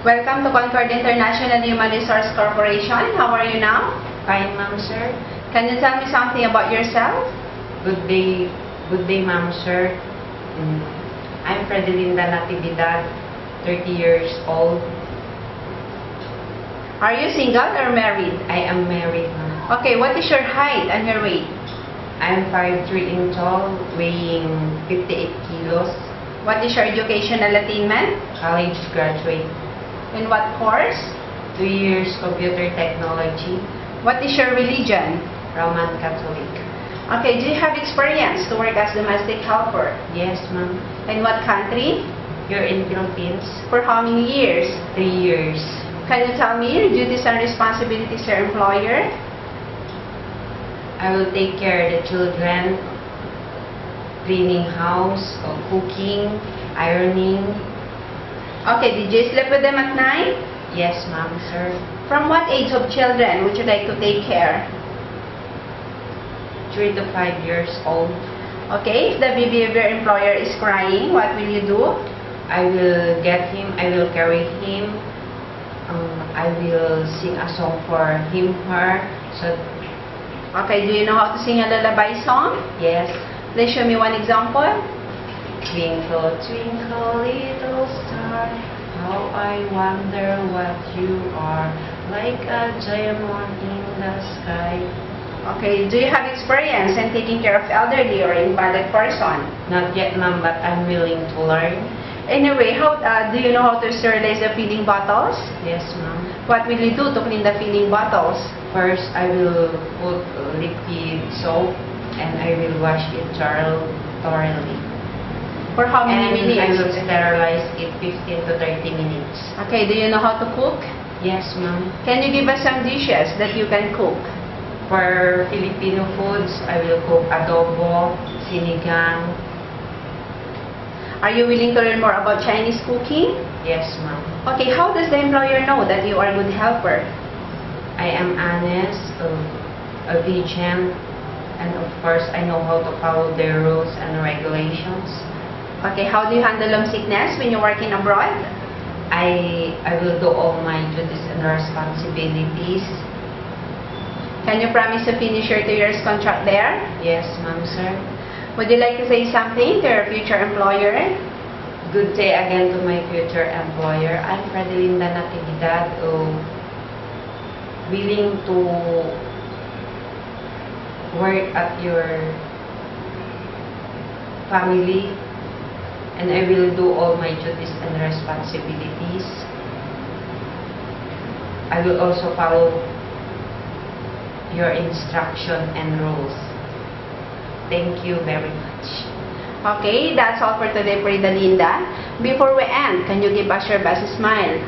Welcome to Concord International Human Resource Corporation. How are you now? Fine, ma'am, sir. Can you tell me something about yourself? Good day, ma'am, sir. I'm Fredelinda Natividad, 30 years old. Are you single or married? I am married, ma'am. Okay, what is your height and your weight? I'm 5'3" in tall, weighing 58 kilos, What is your educational attainment? college graduate, In what course? 2 years computer technology, What is your religion? Roman Catholic. Okay, do you have experience to work as domestic helper? Yes, ma'am. In what country? You're in Philippines, For how many years? 3 years. Can you tell me your duties and responsibilities to your employer? I will take care of the children, cleaning house, cooking, ironing. Okay, did you sleep with them at night? Yes, ma'am, sir. From what age of children would you like to take care? 3 to 5 years old. Okay, if the baby of your employer is crying, what will you do? I will get him, I will carry him, I will sing a song for him, her. So, Okay, do you know how to sing a lullaby song? yes. Please show me one example. Twinkle, twinkle, little star, how I wonder what you are, like a diamond in the sky. Okay, do you have experience in taking care of elderly or invalid person? Not yet, ma'am, but I'm willing to learn. Anyway, how do you know how to sterilize the feeding bottles? Yes, ma'am. What will you do to clean the feeding bottles? First, I will put liquid soap and I will wash it thoroughly. For how many And I will minutes? sterilize it 15 to 30 minutes. Okay, do you know how to cook? Yes, ma'am. Can you give us some dishes that you can cook? For Filipino foods, I will cook adobo, sinigang. Are you willing to learn more about Chinese cooking? Yes, ma'am. Okay, how does the employer know that you are a good helper? I am honest, obedient, and of course, I know how to follow their rules and regulations. Okay, how do you handle homesickness when you're working abroad? I will do all my duties and responsibilities. Can you promise to finish your 2 years contract there? Yes, ma'am, sir. Would you like to say something to your future employer? Good day again to my future employer. I'm Fredelinda Natividad, willing to work at your family, and I will do all my duties and responsibilities. I will also follow your instruction and rules. Thank you very much. Okay, that's all for today, Fredelinda. Before we end, can you give us your best smile?